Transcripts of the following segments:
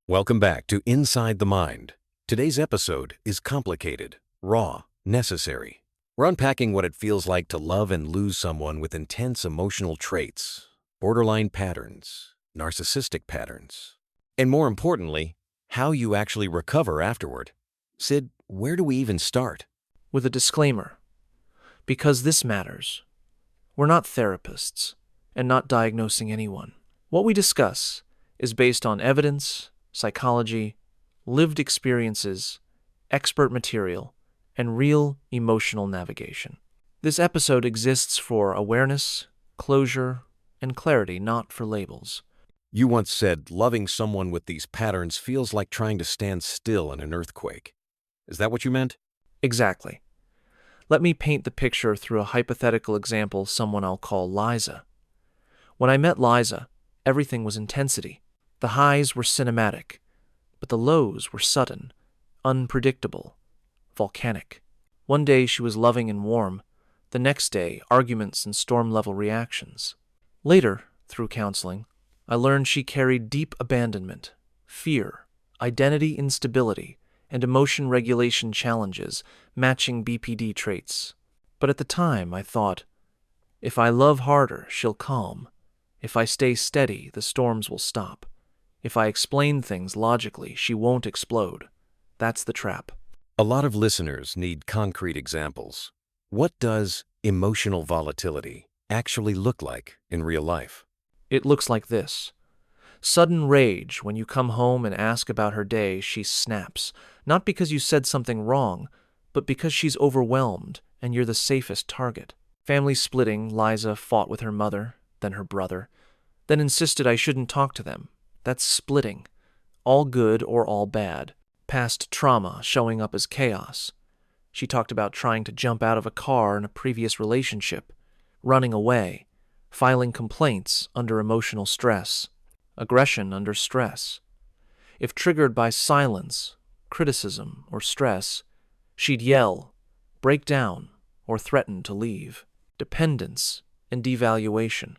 Welcome back to Inside the Mind. Today's episode is complicated, raw, necessary. We're unpacking what it feels like to love and lose someone with intense emotional traits, borderline patterns, narcissistic patterns, and more importantly, how you actually recover afterward. Sid, where do we even start? With a disclaimer, because this matters. We're not therapists and not diagnosing anyone. What we discuss is based on evidence, psychology, lived experiences, expert material, and real emotional navigation. This episode exists for awareness, closure, and clarity, not for labels. You once said loving someone with these patterns feels like trying to stand still in an earthquake. Is that what you meant? Exactly. Let me paint the picture through a hypothetical example, someone I'll call Liza. When I met Liza, everything was intensity. The highs were cinematic, but the lows were sudden, unpredictable, volcanic. One day she was loving and warm, the next day arguments and storm-level reactions. Later, through counseling, I learned she carried deep abandonment, fear, identity instability, and emotion regulation challenges, matching BPD traits. But at the time, I thought, if I love harder, she'll calm. If I stay steady, the storms will stop. If I explain things logically, she won't explode. That's the trap. A lot of listeners need concrete examples. What does emotional volatility actually look like in real life? It looks like this. Sudden rage when you come home and ask about her day, she snaps. Not because you said something wrong, but because she's overwhelmed and you're the safest target. Family splitting, Liza fought with her mother, then her brother, then insisted I shouldn't talk to them. That's splitting. All good or all bad. Past trauma showing up as chaos. She talked about trying to jump out of a car in a previous relationship, running away, filing complaints under emotional stress, aggression under stress. If triggered by silence, criticism, or stress, she'd yell, break down, or threaten to leave. Dependence and devaluation.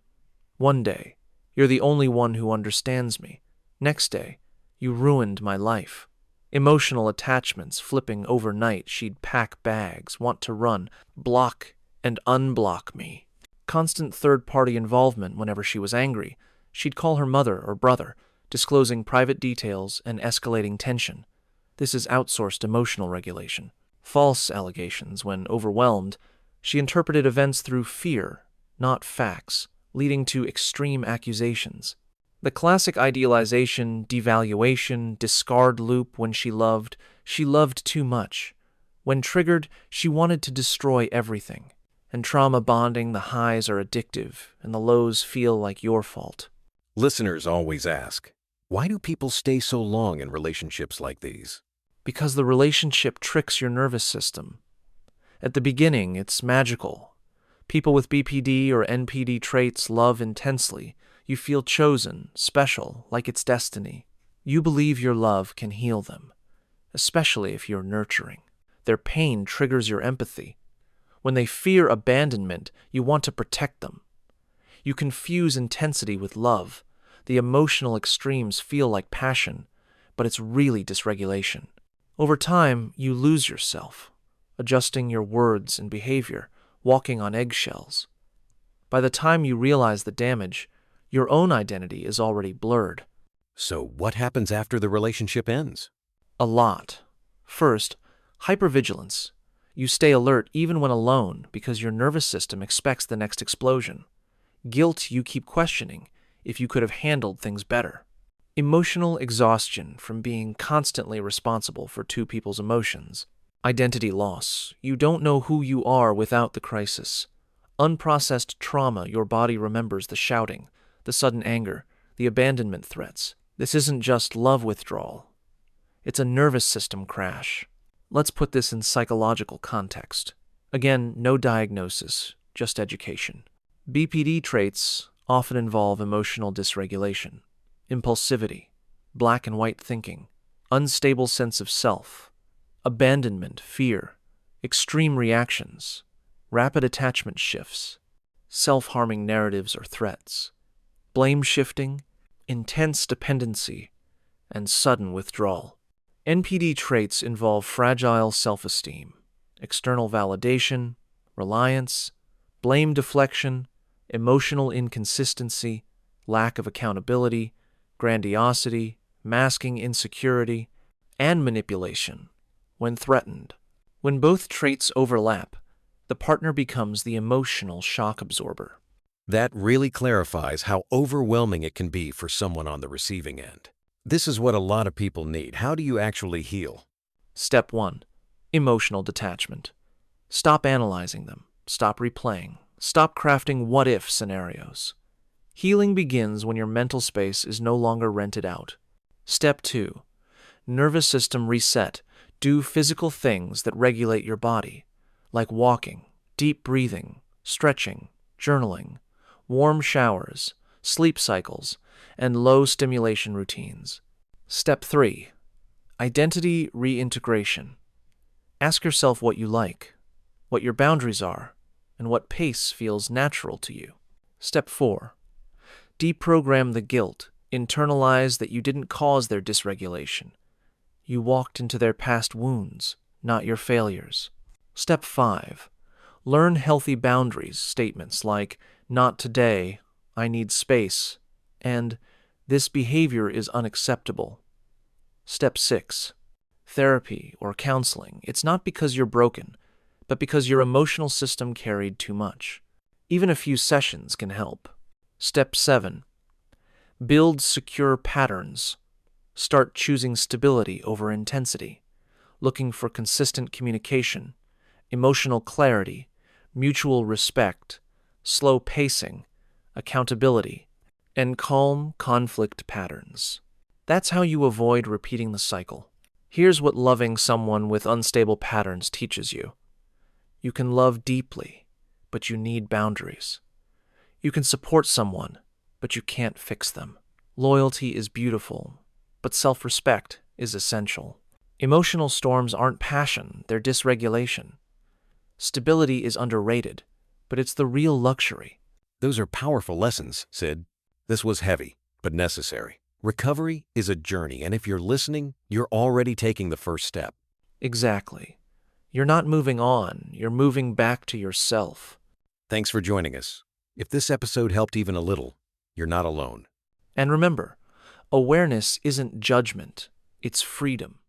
One day, you're the only one who understands me. Next day, you ruined my life. Emotional attachments flipping overnight, she'd pack bags, want to run, block and unblock me. Constant third-party involvement whenever she was angry. She'd call her mother or brother, disclosing private details and escalating tension. This is outsourced emotional regulation. False allegations when overwhelmed. She interpreted events through fear, not facts, leading to extreme accusations. The classic idealization, devaluation, discard loop when she loved too much. When triggered, she wanted to destroy everything. And trauma bonding, the highs are addictive, and the lows feel like your fault. Listeners always ask, why do people stay so long in relationships like these? Because the relationship tricks your nervous system. At the beginning, it's magical. People with BPD or NPD traits love intensely. You feel chosen, special, like it's destiny. You believe your love can heal them, especially if you're nurturing. Their pain triggers your empathy. When they fear abandonment, you want to protect them. You confuse intensity with love. The emotional extremes feel like passion, but it's really dysregulation. Over time, you lose yourself, adjusting your words and behavior, walking on eggshells. By the time you realize the damage, your own identity is already blurred. So what happens after the relationship ends? A lot. First, hypervigilance. You stay alert even when alone because your nervous system expects the next explosion. Guilt you keep questioning if you could have handled things better. Emotional exhaustion from being constantly responsible for two people's emotions. Identity loss. You don't know who you are without the crisis. Unprocessed trauma, your body remembers the shouting, the sudden anger, the abandonment threats. This isn't just love withdrawal. It's a nervous system crash. Let's put this in psychological context. Again, no diagnosis, just education. BPD traits often involve emotional dysregulation, impulsivity, black and white thinking, unstable sense of self, abandonment, fear, extreme reactions, rapid attachment shifts, self-harming narratives or threats, blame shifting, intense dependency, and sudden withdrawal. NPD traits involve fragile self-esteem, external validation, reliance, blame deflection, emotional inconsistency, lack of accountability, grandiosity, masking insecurity, and manipulation when threatened. When both traits overlap, the partner becomes the emotional shock absorber. That really clarifies how overwhelming it can be for someone on the receiving end. This is what a lot of people need. How do you actually heal? Step 1. Emotional detachment. Stop analyzing them. Stop replaying. Stop crafting what-if scenarios. Healing begins when your mental space is no longer rented out. Step 2. Nervous system reset. Do physical things that regulate your body, like walking, deep breathing, stretching, journaling, warm showers, sleep cycles, and low stimulation routines. Step 3. Identity reintegration. Ask yourself what you like, what your boundaries are, and what pace feels natural to you. Step 4. Deprogram the guilt. Internalize that you didn't cause their dysregulation. You walked into their past wounds, not your failures. Step 5. Learn healthy boundaries statements like, "Not today," "I need space," and "This behavior is unacceptable." Step 6. Therapy or counseling. It's not because you're broken, but because your emotional system carried too much. Even a few sessions can help. Step 7. Build secure patterns. Start choosing stability over intensity, looking for consistent communication, emotional clarity, mutual respect, slow pacing, accountability, and calm conflict patterns. That's how you avoid repeating the cycle. Here's what loving someone with unstable patterns teaches you. You can love deeply, but you need boundaries. You can support someone, but you can't fix them. Loyalty is beautiful, but self-respect is essential. Emotional storms aren't passion, they're dysregulation. Stability is underrated, but it's the real luxury. Those are powerful lessons, Sid. This was heavy, but necessary. Recovery is a journey, and if you're listening, you're already taking the first step. Exactly. You're not moving on, you're moving back to yourself. Thanks for joining us. If this episode helped even a little, you're not alone. And remember, awareness isn't judgment, it's freedom.